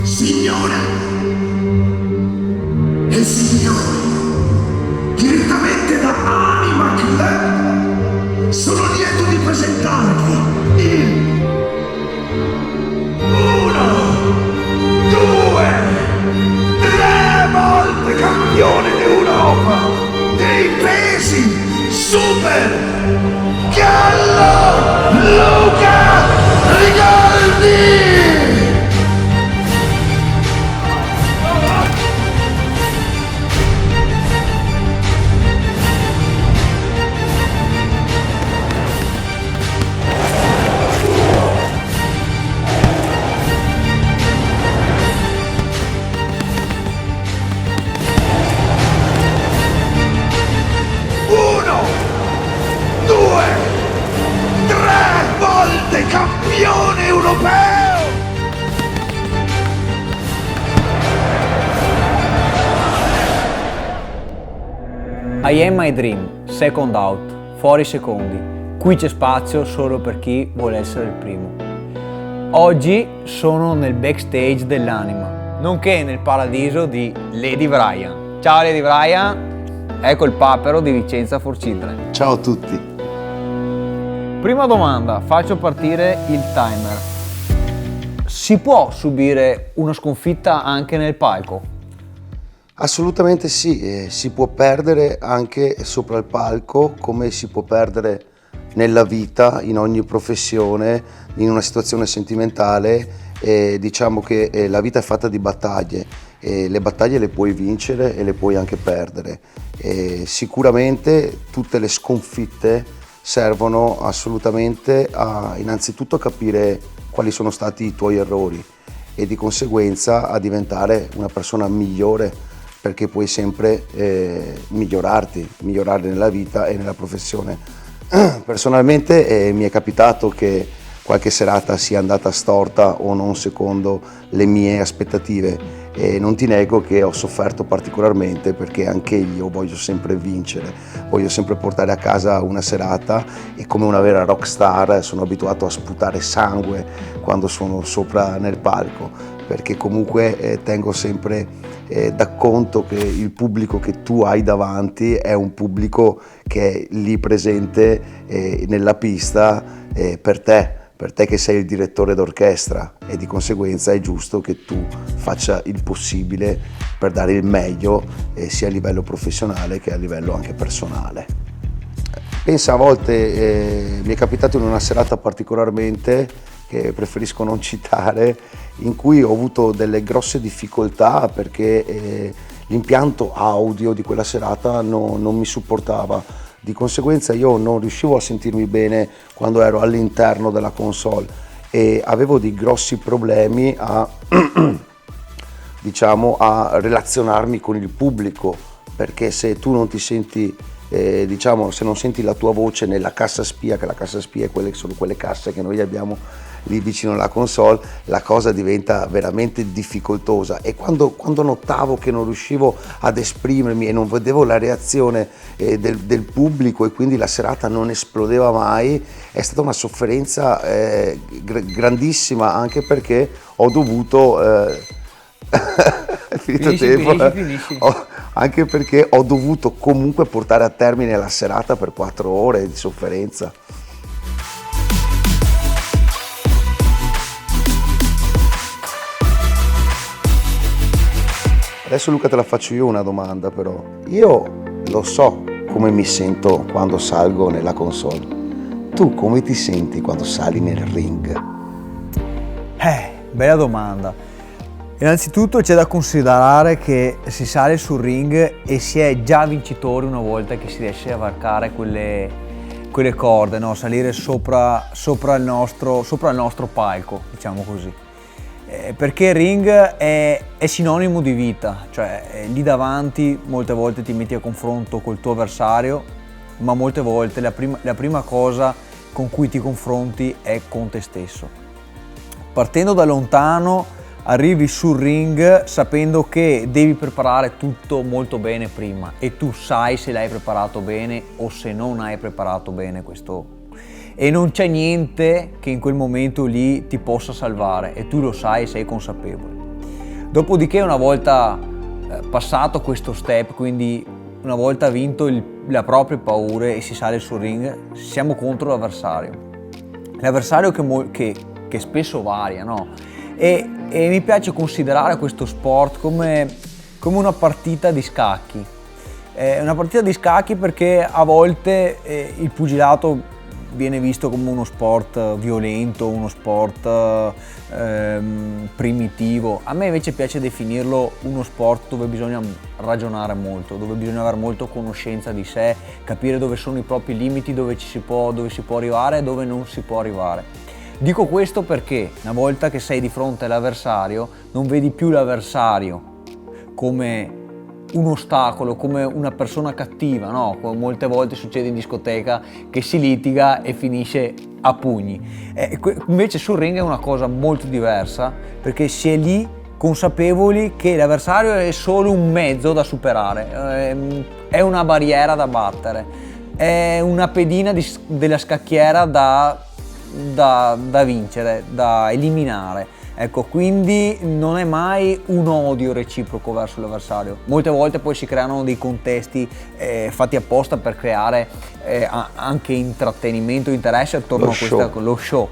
Signore e signori, direttamente da Anima Club, sono lieto di presentarvi il 1, 2, 3 volte campione d'Europa dei pesi super Gallo Luca Rigaldi! Campione europeo! I am my dream, second out, fuori secondi. Qui c'è spazio solo per chi vuole essere il primo. Oggi sono nel backstage dell'Anima, nonché nel paradiso di Lady Brian. Ciao Lady Brian, ecco il papero di Vicenza for Children. Ciao a tutti. Prima domanda, faccio partire il timer. Si può subire una sconfitta anche nel palco? Assolutamente sì, si può perdere anche sopra il palco, come si può perdere nella vita, in ogni professione, in una situazione sentimentale. Diciamo che la vita è fatta di battaglie, le battaglie le puoi vincere e le puoi anche perdere. Sicuramente tutte le sconfitte servono assolutamente a innanzitutto capire quali sono stati i tuoi errori e di conseguenza a diventare una persona migliore, perché puoi sempre migliorare nella vita e nella professione. Personalmente mi è capitato che qualche serata sia andata storta o non secondo le mie aspettative, e non ti nego che ho sofferto particolarmente, perché anche io voglio sempre vincere, voglio sempre portare a casa una serata e come una vera rock star sono abituato a sputare sangue quando sono sopra nel palco, perché comunque tengo sempre da conto che il pubblico che tu hai davanti è un pubblico che è lì presente nella pista per te che sei il direttore d'orchestra, e di conseguenza è giusto che tu faccia il possibile per dare il meglio sia a livello professionale che a livello anche personale. Pensa, a volte mi è capitato in una serata particolarmente, che preferisco non citare, in cui ho avuto delle grosse difficoltà perché l'impianto audio di quella serata non mi supportava. Di conseguenza io non riuscivo a sentirmi bene quando ero all'interno della console e avevo dei grossi problemi a diciamo a relazionarmi con il pubblico, perché se tu non ti senti se non senti la tua voce nella cassa spia, che la cassa spia sono quelle casse che noi abbiamo lì vicino alla console, la cosa diventa veramente difficoltosa. E quando notavo che non riuscivo ad esprimermi e non vedevo la reazione del pubblico, e quindi la serata non esplodeva mai, è stata una sofferenza grandissima, anche perché ho dovuto è finito tempo. Finisci. Anche perché ho dovuto comunque portare a termine la serata per 4 ore di sofferenza. Adesso Luca te la faccio io una domanda, però. Io lo so come mi sento quando salgo nella console. Tu come ti senti quando sali nel ring? Bella domanda. Innanzitutto c'è da considerare che si sale sul ring e si è già vincitori una volta che si riesce a varcare quelle corde, no? Salire sopra il nostro palco, diciamo così. Perché il ring è sinonimo di vita, cioè lì davanti molte volte ti metti a confronto col tuo avversario, ma molte volte la prima cosa con cui ti confronti è con te stesso. Partendo da lontano arrivi sul ring sapendo che devi preparare tutto molto bene prima e tu sai se l'hai preparato bene o se non hai preparato bene questo, e non c'è niente che in quel momento lì ti possa salvare e tu lo sai e sei consapevole. Dopodiché, una volta passato questo step, quindi una volta vinto le proprie paure e si sale sul ring, siamo contro l'avversario che spesso varia, no? E mi piace considerare questo sport come una partita di scacchi. Una partita di scacchi perché a volte il pugilato viene visto come uno sport violento, uno sport primitivo. A me invece piace definirlo uno sport dove bisogna ragionare molto, dove bisogna avere molto conoscenza di sé, capire dove sono i propri limiti, dove si può arrivare e dove non si può arrivare. Dico questo perché una volta che sei di fronte all'avversario non vedi più l'avversario come un ostacolo, come una persona cattiva, no? Come molte volte succede in discoteca che si litiga e finisce a pugni. Invece sul ring è una cosa molto diversa, perché si è lì consapevoli che l'avversario è solo un mezzo da superare, è una barriera da battere, è una pedina della scacchiera da vincere, da eliminare. Ecco, quindi non è mai un odio reciproco verso l'avversario. Molte volte poi si creano dei contesti fatti apposta per creare anche intrattenimento, interesse attorno a questa, lo show.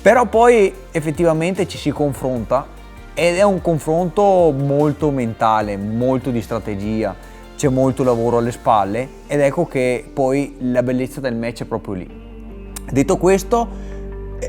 Però poi effettivamente ci si confronta ed è un confronto molto mentale, molto di strategia, c'è molto lavoro alle spalle ed ecco che poi la bellezza del match è proprio lì. Detto questo,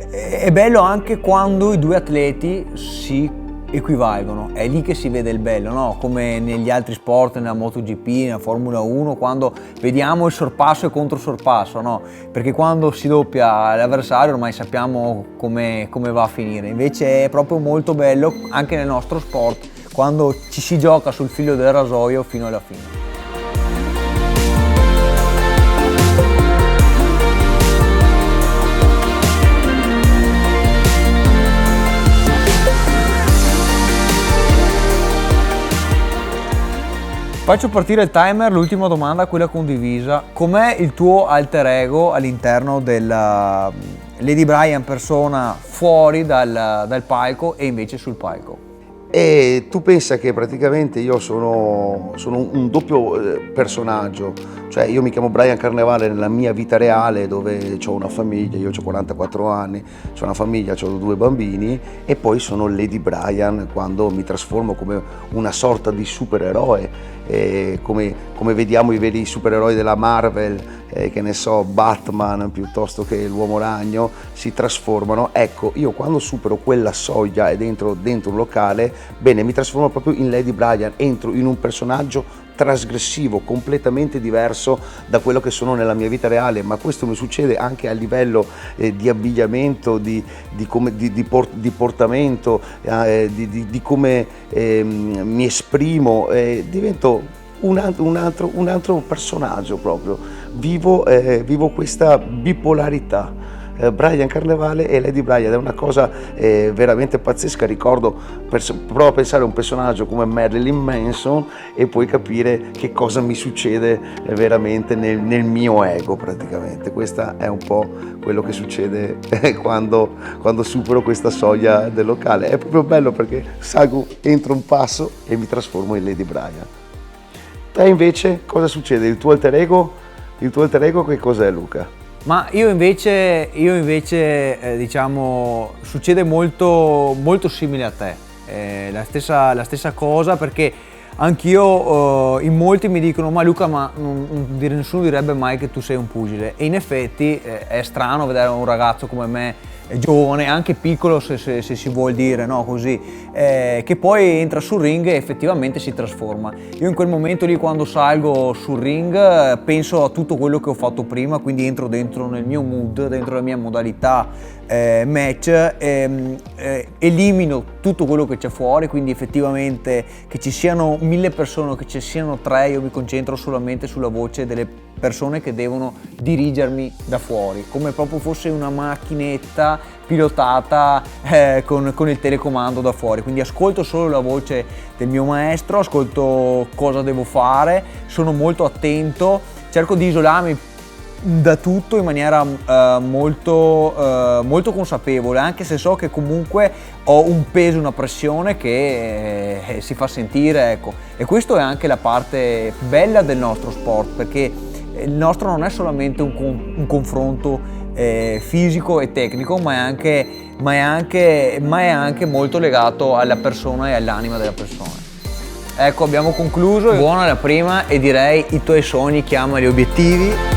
è bello anche quando i due atleti si equivalgono, è lì che si vede il bello, no? Come negli altri sport, nella MotoGP, nella Formula 1, quando vediamo il sorpasso e controsorpasso, no? Perché quando si doppia l'avversario ormai sappiamo come va a finire. Invece è proprio molto bello anche nel nostro sport quando ci si gioca sul filo del rasoio fino alla fine. Faccio partire il timer, l'ultima domanda, quella condivisa. Com'è il tuo alter ego all'interno della Lady Bryan persona fuori dal palco e invece sul palco? E tu pensa che praticamente io sono un doppio personaggio, cioè io mi chiamo Bryan Carnevale nella mia vita reale dove ho una famiglia, io ho 44 anni, ho una famiglia, ho 2 bambini e poi sono Lady Bryan quando mi trasformo come una sorta di supereroe, come vediamo i veri supereroi della Marvel, che ne so, Batman piuttosto che l'Uomo Ragno, si trasformano. Ecco, io quando supero quella soglia e dentro un locale, bene, mi trasformo proprio in Lady Bryan, entro in un personaggio trasgressivo, completamente diverso da quello che sono nella mia vita reale, ma questo mi succede anche a livello di abbigliamento, di portamento, di come mi esprimo, divento un altro personaggio proprio, vivo questa bipolarità. Bryan Carnevale e Lady Bryan è una cosa veramente pazzesca. Ricordo, provo a pensare a un personaggio come Marilyn Manson e poi capire che cosa mi succede veramente nel mio ego praticamente. Questo è un po' quello che succede quando supero questa soglia del locale. È proprio bello perché salgo, entro un passo e mi trasformo in Lady Bryan. Te invece cosa succede? Il tuo alter ego che cos'è, Luca? Ma io invece diciamo, succede molto, molto simile a te, la stessa cosa, perché anch'io in molti mi dicono ma Luca, ma nessuno direbbe mai che tu sei un pugile, e in effetti è strano vedere un ragazzo come me, giovane, anche piccolo se si vuol dire, no, così, che poi entra sul ring e effettivamente si trasforma. Io in quel momento lì, quando salgo sul ring, penso a tutto quello che ho fatto prima, quindi entro dentro nel mio mood, dentro la mia modalità match, elimino tutto quello che c'è fuori, quindi effettivamente che ci siano 1000 persone o che ci siano 3, io mi concentro solamente sulla voce delle persone che devono dirigermi da fuori, come proprio fosse una macchinetta pilotata con il telecomando da fuori, quindi ascolto solo la voce del mio maestro, ascolto cosa devo fare, sono molto attento, cerco di isolarmi da tutto in maniera molto consapevole, anche se so che comunque ho un peso, una pressione che si fa sentire, ecco. E questo è anche la parte bella del nostro sport, perché il nostro non è solamente un confronto fisico e tecnico, ma è anche molto legato alla persona e all'anima della persona. Ecco, abbiamo concluso. Buona la prima, e direi i tuoi sogni chiamali obiettivi.